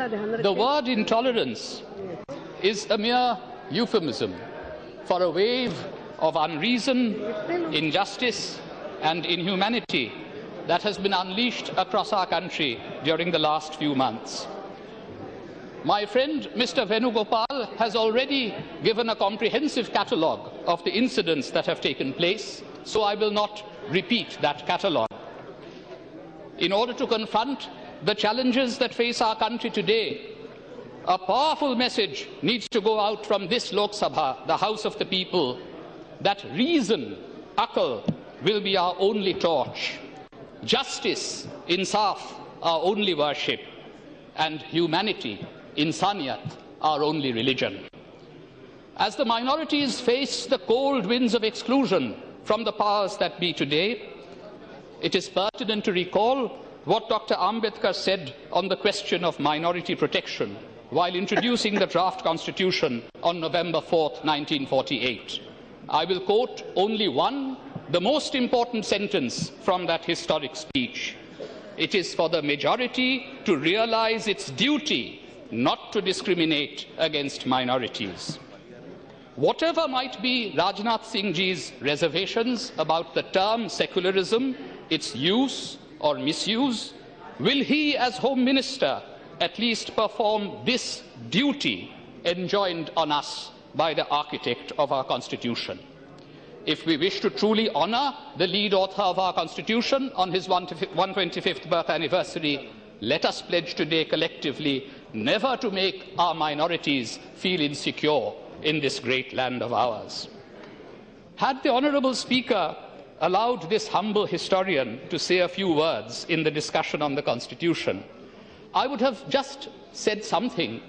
The word intolerance is a mere euphemism for a wave of unreason, injustice and inhumanity that has been unleashed across our country during the last few months. My friend Mr. Venugopal has already given a comprehensive catalogue of the incidents that have taken place, so I will not repeat that catalogue. In order to confront the challenges that face our country today, a powerful message needs to go out from this Lok Sabha, the House of the People, that reason, akal, will be our only torch, justice, insaf, our only worship, and humanity, insaniyat, our only religion. As the minorities face the cold winds of exclusion from the powers that be today, it is pertinent to recall what Dr. Ambedkar said on the question of minority protection while introducing the draft constitution on November 4th, 1948. I will quote only one, the most important sentence from that historic speech. It is for the majority to realize its duty not to discriminate against minorities. Whatever might be Rajnath Singh Ji's reservations about the term secularism, its use or misuse, will he, as Home Minister, at least perform this duty enjoined on us by the architect of our Constitution? If we wish to truly honour the lead author of our Constitution on his 125th birth anniversary, let us pledge today collectively never to make our minorities feel insecure in this great land of ours. Had the Honourable Speaker allowed this humble historian to say a few words in the discussion on the Constitution, I would have just said something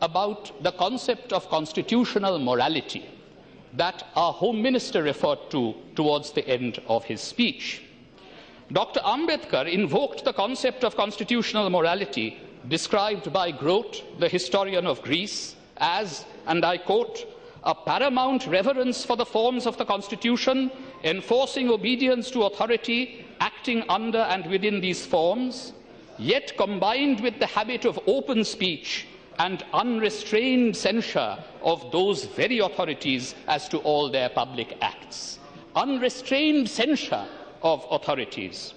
about the concept of constitutional morality that our Home Minister referred to towards the end of his speech. Dr. Ambedkar invoked the concept of constitutional morality described by Grote, the historian of Greece, as, and I quote, a paramount reverence for the forms of the Constitution, enforcing obedience to authority, acting under and within these forms, yet combined with the habit of open speech and unrestrained censure of those very authorities as to all their public acts. Unrestrained censure of authorities.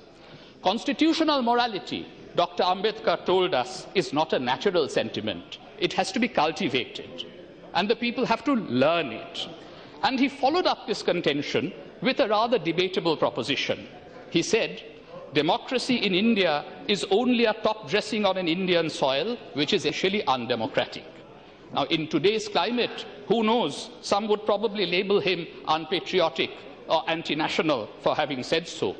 Constitutional morality, Dr. Ambedkar told us, is not a natural sentiment. It has to be cultivated, and the people have to learn it. And he followed up this contention with a rather debatable proposition. He said, democracy in India is only a top dressing on an Indian soil, which is actually undemocratic. Now, in today's climate, who knows, some would probably label him unpatriotic or anti-national for having said so.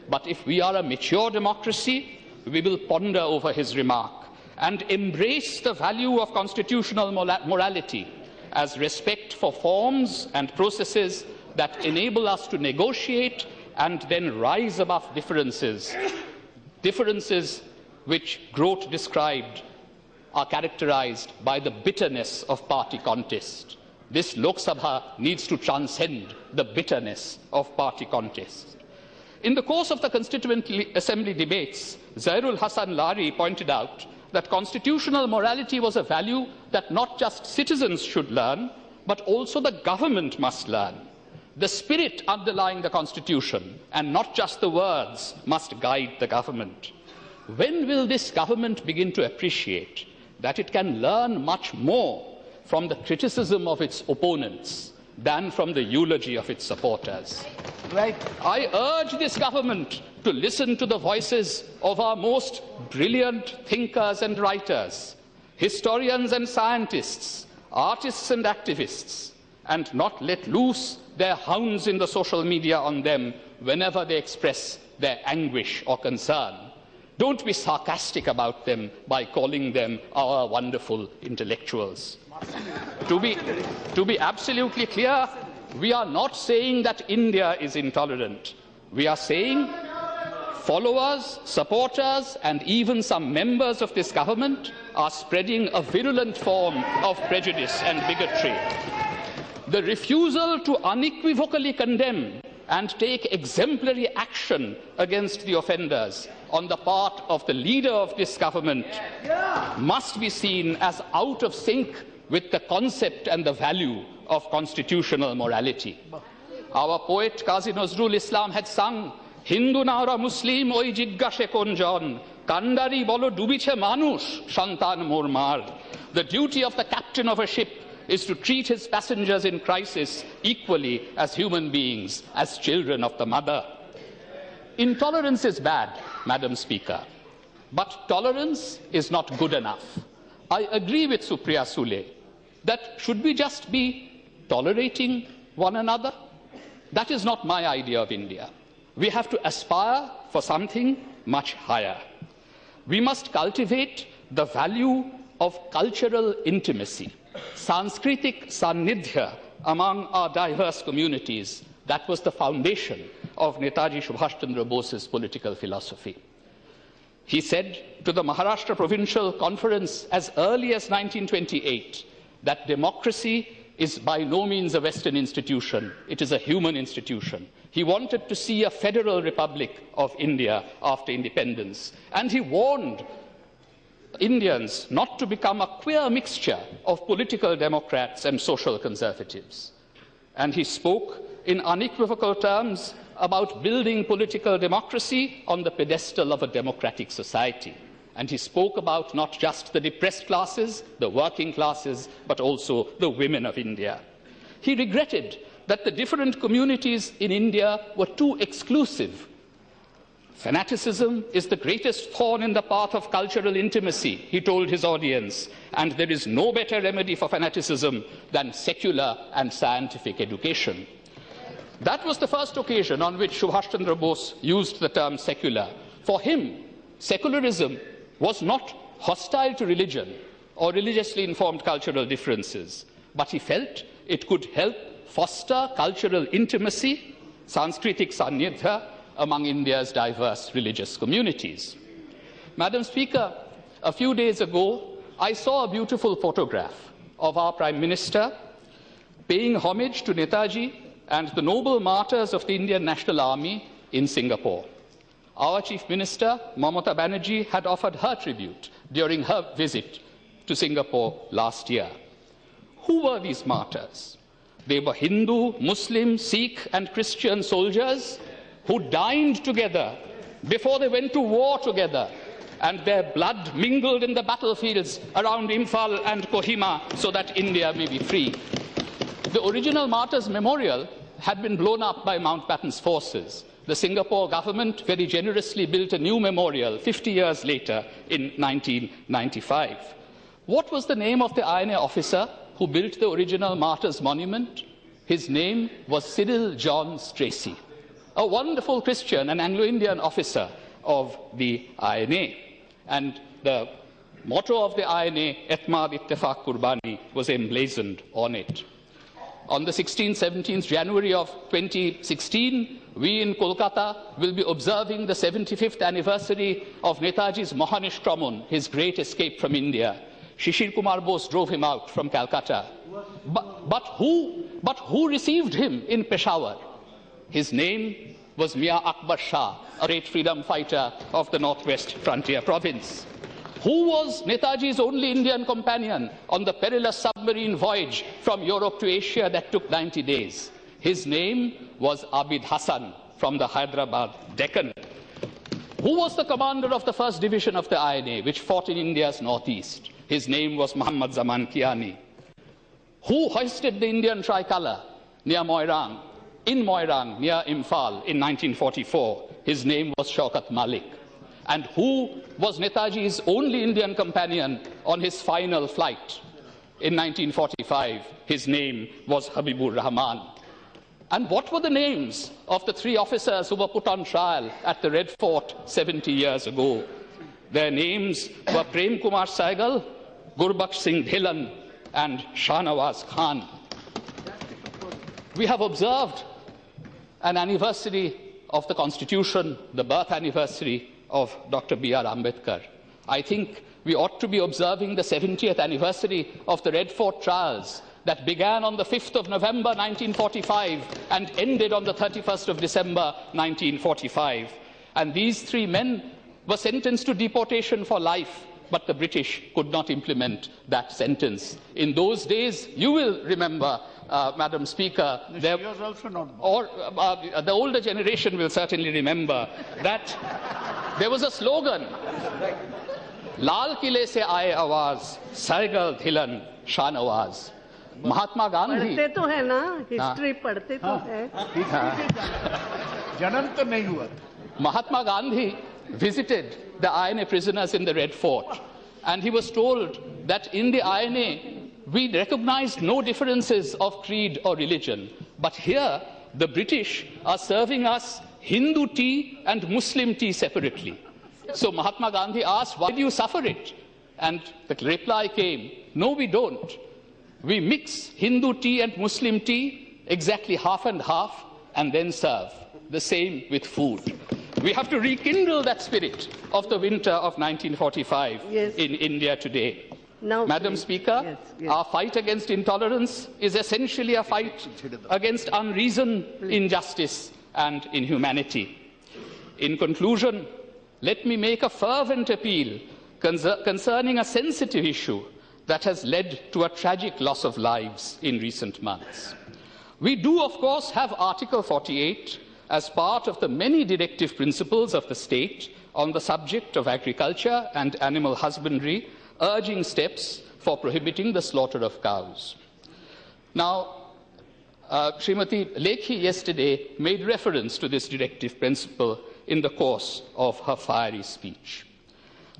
But if we are a mature democracy, we will ponder over his remark and embrace the value of constitutional morality as respect for forms and processes that enable us to negotiate and then rise above differences. Differences which Grote described are characterized by the bitterness of party contest. This Lok Sabha needs to transcend the bitterness of party contest. In the course of the Constituent Assembly debates, Zairul Hasan Lari pointed out that constitutional morality was a value that not just citizens should learn, but also the government must learn. The spirit underlying the Constitution, and not just the words, must guide the government. When will this government begin to appreciate that it can learn much more from the criticism of its opponents than from the eulogy of its supporters? Right. I urge this government to listen to the voices of our most brilliant thinkers and writers, historians and scientists, artists and activists, and not let loose their hounds in the social media on them whenever they express their anguish or concern. Don't be sarcastic about them by calling them our wonderful intellectuals. To be absolutely clear, we are not saying that India is intolerant. We are saying followers, supporters, and even some members of this government are spreading a virulent form of prejudice and bigotry. The refusal to unequivocally condemn and take exemplary action against the offenders on the part of the leader of this government must be seen as out of sync with the concept and the value of constitutional morality. Our poet Qazi Nazrul Islam had sung, Hindu naura Muslim oi jiggashe konjon, Kandari bolo dubiche manush, shantan mor mar. The duty of the captain of a ship is to treat his passengers in crisis equally as human beings, as children of the mother. Intolerance is bad, Madam Speaker, but tolerance is not good enough. I agree with Supriya Sule that should we just be tolerating one another? That is not my idea of India. We have to aspire for something much higher. We must cultivate the value of cultural intimacy, Sanskritic Sannidhya among our diverse communities. That was the foundation of Netaji Subhash Chandra Bose's political philosophy. He said to the Maharashtra Provincial Conference as early as 1928 that democracy is by no means a Western institution, it is a human institution. He wanted to see a federal republic of India after independence, and he warned Indians not to become a queer mixture of political democrats and social conservatives. And he spoke in unequivocal terms about building political democracy on the pedestal of a democratic society. And he spoke about not just the depressed classes, the working classes, but also the women of India. He regretted that the different communities in India were too exclusive. Fanaticism is the greatest thorn in the path of cultural intimacy, he told his audience, and there is no better remedy for fanaticism than secular and scientific education. That was the first occasion on which Subhash Chandra Bose used the term secular. For him, secularism was not hostile to religion or religiously informed cultural differences, but he felt it could help foster cultural intimacy, Sanskritic Sannidhya, among India's diverse religious communities. Madam Speaker, a few days ago, I saw a beautiful photograph of our Prime Minister paying homage to Netaji and the noble martyrs of the Indian National Army in Singapore. Our Chief Minister, Mamata Banerjee, had offered her tribute during her visit to Singapore last year. Who were these martyrs? They were Hindu, Muslim, Sikh and Christian soldiers who dined together before they went to war together, and their blood mingled in the battlefields around Imphal and Kohima so that India may be free. The original martyrs' memorial had been blown up by Mountbatten's forces. The Singapore government very generously built a new memorial 50 years later in 1995. What was the name of the INA officer who built the original martyrs' monument? His name was Cyril John Stracey, a wonderful Christian and Anglo-Indian officer of the INA. And the motto of the INA, Etmad Ittefaq Qurbani, was emblazoned on it. On the 16th, 17th January of 2016, we in Kolkata will be observing the 75th anniversary of Netaji's Mahanishkraman, his great escape from India. Shishir Kumar Bose drove him out from Calcutta. But who received him in Peshawar? His name was Mia Akbar Shah, a great freedom fighter of the Northwest Frontier Province. Who was Netaji's only Indian companion on the perilous submarine voyage from Europe to Asia that took 90 days? His name was Abid Hassan from the Hyderabad Deccan. Who was the commander of the 1st Division of the INA, which fought in India's northeast? His name was Muhammad Zaman Kiani. Who hoisted the Indian tricolour near Moirang, in Moirang, near Imphal, in 1944? His name was Shaukat Malik. And who was Netaji's only Indian companion on his final flight in 1945? His name was Habibur Rahman. And what were the names of the 3 officers who were put on trial at the Red Fort 70 years ago? Their names were Prem Kumar Saigal, Gurbaksh Singh Dhillon, and Shahnawaz Khan. We have observed an anniversary of the Constitution, the birth anniversary of Dr. B.R. Ambedkar. I think we ought to be observing the 70th anniversary of the Red Fort trials that began on the 5th of November 1945 and ended on the 31st of December 1945. And these 3 men were sentenced to deportation for life, but the British could not implement that sentence. In those days, you will remember, Madam Speaker, there, or the older generation will certainly remember, that there was a slogan, Lal Kile se aaye awaaz, Sargal Dhilan Shanawaz. Mahatma Gandhi. पढ़ते तो है ना, history पढ़ते तो है, जन्म तो नहीं हुआ. Mahatma Gandhi visited the INA prisoners in the Red Fort, and he was told that in the INA we recognized no differences of creed or religion, but here the British are serving us Hindu tea and Muslim tea separately. So Mahatma Gandhi asked, why do you suffer it? And the reply came, no, we don't. We mix Hindu tea and Muslim tea exactly half and half and then serve. The same with food. We have to rekindle that spirit of the winter of 1945 in India today. Now, Madam Speaker, our fight against intolerance is essentially a fight against unreason, injustice and inhumanity. In conclusion, let me make a fervent appeal concerning a sensitive issue that has led to a tragic loss of lives in recent months. We do, of course, have Article 48 as part of the many directive principles of the state on the subject of agriculture and animal husbandry, urging steps for prohibiting the slaughter of cows. Now, Srimati Lekhi yesterday made reference to this directive principle in the course of her fiery speech.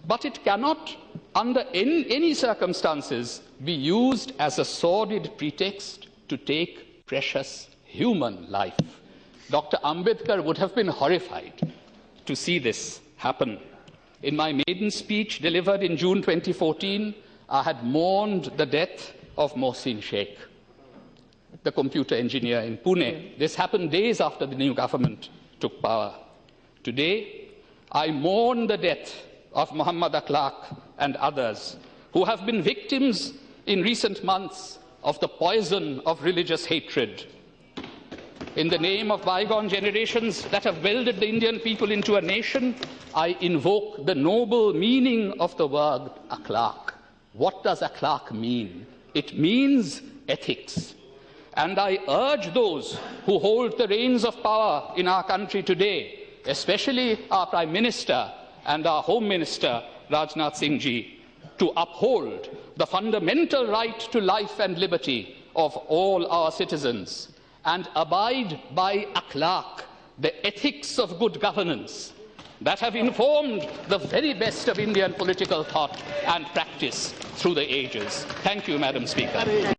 But it cannot, under any circumstances, be used as a sordid pretext to take precious human life. Dr. Ambedkar would have been horrified to see this happen. In my maiden speech delivered in June 2014, I had mourned the death of Mohsin Sheikh, the computer engineer in Pune. This happened days after the new government took power. Today, I mourn the death of Muhammad Akhlaq and others who have been victims in recent months of the poison of religious hatred. In the name of bygone generations that have welded the Indian people into a nation, I invoke the noble meaning of the word akhlaq. What does akhlaq mean? It means ethics. And I urge those who hold the reins of power in our country today, especially our Prime Minister and our Home Minister, Rajnath Singh Ji, to uphold the fundamental right to life and liberty of all our citizens and abide by akhlaq, the ethics of good governance that have informed the very best of Indian political thought and practice through the ages. Thank you, Madam Speaker.